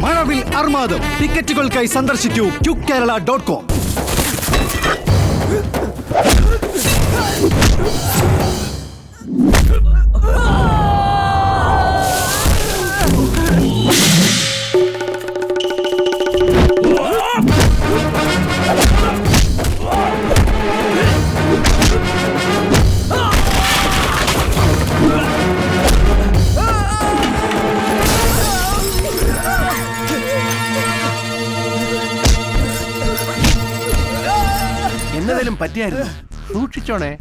മഴവിൽ അർമാദം. ടിക്കറ്റുകൾക്കായി സന്ദർശിക്കൂ QKerala.com. എന്നതിലും പറ്റിയായിരുന്നു, സൂക്ഷിച്ചോണേ.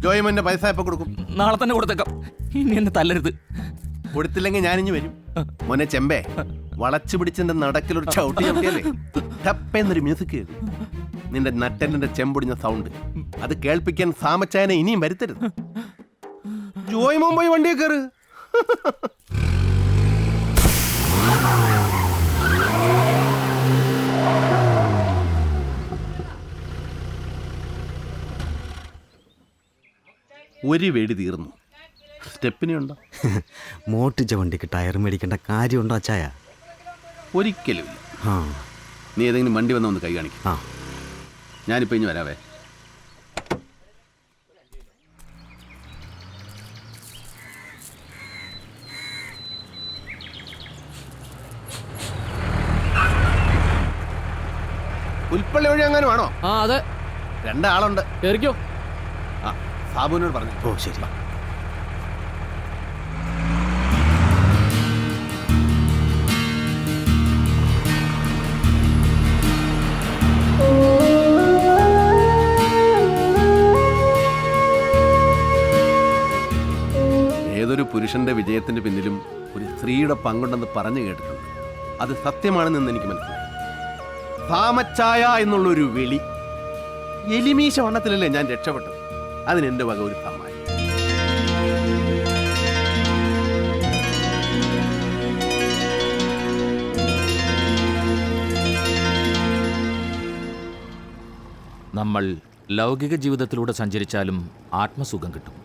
ജോയ്മന്റെ പൈസ എപ്പോ കൊടുക്കും? നാളെ തന്നെ കൊടുത്തേക്കാം. ഇനി എന്നെ തല്ലരുത്. കൊടുത്തില്ലെങ്കിൽ ഞാനിഞ്ഞു വരും. മോനെ ചെമ്പേ, വളച്ചു പിടിച്ചെന്റെ നടക്കിലൊരു ചവിട്ടി ചവിട്ടിയല്ലേ ടപ്പേന്നൊരു മ്യൂസിക് കേൾക്കും. നിന്റെ നട്ടന്റെ ചെമ്പൊടിഞ്ഞ സൗണ്ട് അത് കേൾപ്പിക്കാൻ സാമച്ചായനെ ഇനിയും വരുത്തരുത്. ജോയ്മോൻ പോയി വണ്ടിയെ കയറ്. ഒരു വെടി തീർന്നു. സ്റ്റെപ്പിനുണ്ടോ? മോട്ടിച്ച വണ്ടിക്ക് ടയർ മേടിക്കേണ്ട കാര്യമുണ്ടോ അച്ചായ? ഒരിക്കലും ഇല്ല. നീ ഏതെങ്കിലും വണ്ടി വന്ന കൈ കാണിക്കും. ഞാനിപ്പോൾ ഇനി വരാവേ. പുൽപ്പള്ളി വഴി അങ്ങനെ വേണോ? അതെ, രണ്ടാളുണ്ട്. കേറിക്കോ. സാബുവിനോട് പറഞ്ഞു. ഓ ശരി. ഏതൊരു പുരുഷന്റെ വിജയത്തിന്റെ പിന്നിലും ഒരു സ്ത്രീയുടെ പങ്കുണ്ടെന്ന് പറഞ്ഞു കേട്ടിട്ടുണ്ട്. അത് സത്യമാണെന്ന് എനിക്ക് മനസ്സിലായി. സാമച്ചായ എന്നുള്ളൊരു വിളി എലിമീശ വണ്ണത്തിലല്ലേ ഞാൻ രക്ഷപ്പെട്ടത്. അതിന് എൻ്റെ വക ഒരു സമ്മാനം. നമ്മൾ ലൗകിക ജീവിതത്തിലൂടെ സഞ്ചരിച്ചാലും ആത്മസുഖം കിട്ടും,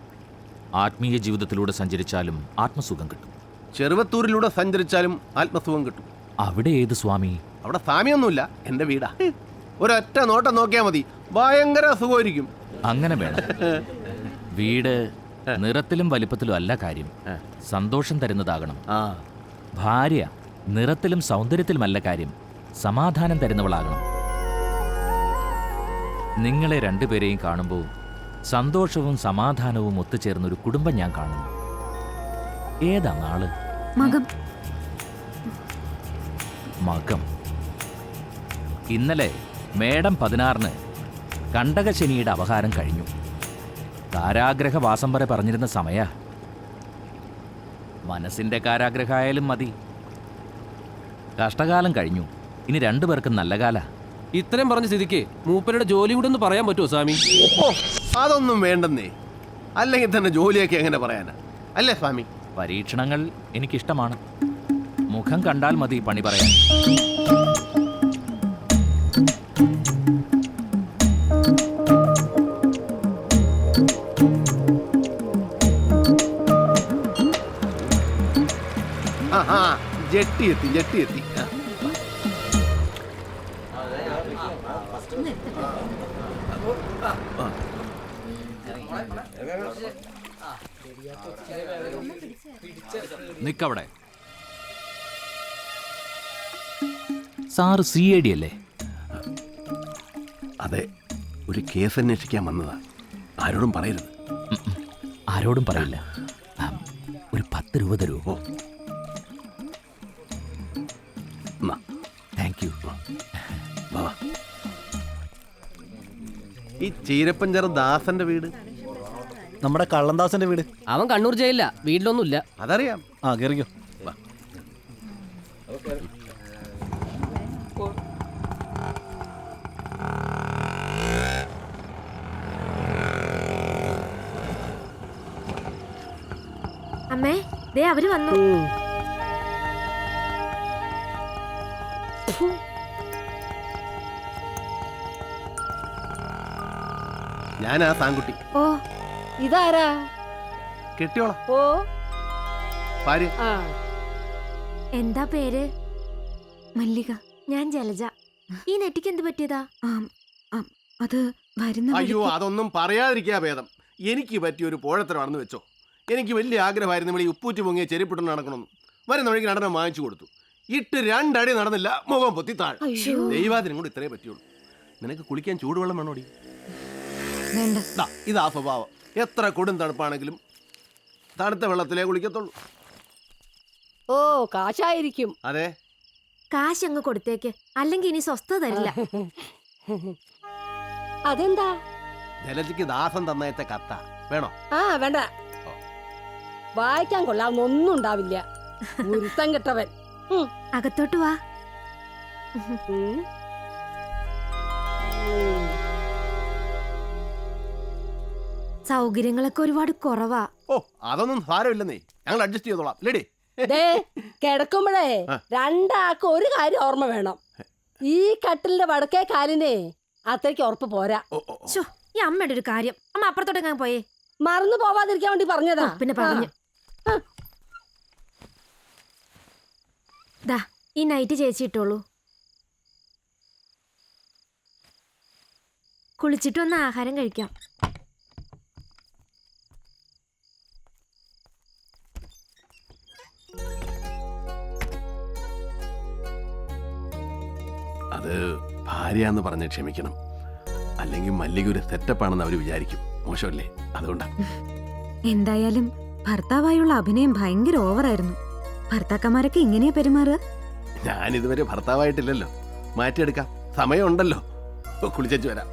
ആത്മീയ ജീവിതത്തിലൂടെ സഞ്ചരിച്ചാലും ആത്മസുഖം കിട്ടും. ചെറുവത്തൂരിലൂടെ സഞ്ചരിച്ചാലും ആത്മസുഖം കിട്ടും. അവിടെ ഏത് സ്വാമി? അവിടെ സ്വാമിയൊന്നുമില്ല, എൻ്റെ വീടാ. ഒരൊറ്റ നോട്ടം നോക്കിയാൽ മതി, ഭയങ്കര സുഖമായിരിക്കും. അങ്ങനെ വേണം. വീട് നിറത്തിലും വലിപ്പത്തിലും അല്ല കാര്യം, സന്തോഷം തരുന്നതാകണം. ഭാര്യ നിറത്തിലും സൗന്ദര്യത്തിലുമല്ല കാര്യം, സമാധാനം തരുന്നവളാകണം. നിങ്ങളെ രണ്ടുപേരെയും കാണുമ്പോൾ സന്തോഷവും സമാധാനവും ഒത്തുചേർന്നൊരു കുടുംബം ഞാൻ കാണുന്നു. ഏതാ നാള്? മകം. ഇന്നലെ മേടം 16 കണ്ടകശനിയുടെ അപഹാരം കഴിഞ്ഞു. കാരാഗ്രഹവാസം വരെ പറഞ്ഞിരുന്ന സമയ. മനസ്സിന്റെ കാരാഗ്രഹമായാലും മതി. കഷ്ടകാലം കഴിഞ്ഞു, ഇനി രണ്ടുപേർക്കും നല്ല കാല. ഇത്രയും പറഞ്ഞ സ്ഥിതിക്ക് മൂപ്പരുടെ ജോലി കൂടെ ഒന്ന് പറയാൻ പറ്റുമോ സ്വാമി? ഓ അതൊന്നും വേണ്ടെന്നേ. അല്ലെങ്കിൽ തന്നെ ജോലിയൊക്കെ എങ്ങനെ പറയാനാ, അല്ലേ സ്വാമി? പരീക്ഷണങ്ങൾ എനിക്കിഷ്ടമാണ്. മുഖം കണ്ടാൽ മതി പണി പറയാൻ. ആ ജെട്ടി എത്തി. ആ. നിക്കവിടെ. സാറ് CID അല്ലേ? അതെ, ഒരു കേസ് അന്വേഷിക്കാൻ വന്നതാ. ആരോടും പറയരുത്. ആരോടും പറയില്ല. ഒരു 10 രൂപ തരൂ. Thank you. ഈ ചീരപ്പഞ്ചാറ് ദാസന്റെ വീട് നമ്മുടെ കള്ളന്ദാസന്റെ വീട്. അവൻ കണ്ണൂർ ജയിലില്ല, വീട്ടിലൊന്നുമില്ല. അതറിയാം. ആ കേറിക്കോ. അമ്മേ ദേ അവര് വന്നു. ഞാനാ സാൻകുട്ടി. ഓ ഇതാരാ? കെട്ടിയോളാം. ഓ ഭാര്യ. ആ എന്താ പേര്? മല്ലിക. ഞാൻ ജലജ. ഈ നെറ്റിക്ക് എന്ത് പറ്റിയതാ? അത് വരുന്ന അയ്യോ അതൊന്നും പറയാതിരിക്കാ ഭേദം. എനിക്ക് പറ്റിയ ഒരു പോഴത്തരമാണെന്ന് വെച്ചോ. എനിക്ക് വലിയ ആഗ്രഹമായിരുന്നു ഇവിടെ ഈ ഉപ്പൂറ്റി പൊങ്ങിയ ചെരുപ്പിട്ട് നടക്കണമെന്ന്. വരുന്ന വഴിക്ക് നടനം വാങ്ങിച്ചു കൊടുത്തു. ഇട്ട് 2 അടി നടന്നില്ല, മുഖം പൊത്തി താഴെ. ദൈവാദിനും കൂടി ഇത്രേ പറ്റുള്ളൂ. നിനക്ക് കുളിക്കാൻ ചൂടുവെള്ളം വേണോടി? ദാ, ഇതാ സ്വഭാവം. എത്ര കൊടും തണുപ്പാണെങ്കിലും തണുത്ത വെള്ളത്തിലേ കുളിക്കത്തുള്ളൂ. ഓ കാശായിരിക്കും. അതെ, കാശ് അങ്ങ് കൊടുത്തേക്ക്, അല്ലെങ്കിൽ ഇനി സ്വസ്ഥത തരില്ല. അതെന്താ? ജലജിക്ക് ദാസൻ തന്നയത്തെ കത്ത വേണോ? ആ വേണ്ട, വായിക്കാൻ കൊള്ളാവുന്നൊന്നും ഉണ്ടാവില്ല. ഗുരുത്തം കെട്ടവൻ. അകത്തോട്ട് വാ. സൗകര്യങ്ങളൊക്കെ ഒരുപാട് കുറവാ. ഓ അതൊന്നും സാരമില്ലെന്നേ, ഞങ്ങൾ അഡ്ജസ്റ്റ് ചെയ്തോളാം. ലേഡി ദേ കിടക്കുമ്പോഴേ രണ്ടാൾക്ക് ഒരു കാര്യം ഓർമ്മ വേണം. ഈ കട്ടിലിന്റെ വടക്കേ കാലിനെ അത്രയ്ക്ക് ഉറപ്പ് പോരാ. ശോ, ഈ അമ്മയുടെ ഒരു കാര്യം. അമ്മ അപ്പുറത്തോട്ട് ഞാൻ പോയേ. മറന്നു പോവാതിരിക്കാൻ വേണ്ടി പറഞ്ഞതാ. പിന്നെ പറഞ്ഞു. ദാ ഈ നൈറ്റ് ചേച്ചി ഇട്ടോളൂ. കുളിച്ചിട്ട് വന്ന് ആഹാരം കഴിക്കാം. അത് ഭാര്യ എന്ന് പറഞ്ഞ് ക്ഷമിക്കണം. അല്ലെങ്കിൽ മല്ലിക ഒരു സെറ്റപ്പാണെന്ന് അവർ വിചാരിക്കും. മോശമല്ലേ? അതുകൊണ്ടാ. എന്തായാലും ഭർത്താവായുള്ള അഭിനയം ഭയങ്കര ഓവറായിരുന്നു. ഭർത്താക്കന്മാരൊക്കെ ഇങ്ങനെയാ പെരുമാറുക? ഞാൻ ഇതുവരെ ഭർത്താവായിട്ടില്ലല്ലോ. മാറ്റിയെടുക്കാം, സമയമുണ്ടല്ലോ. കുളിച്ചു വരാം.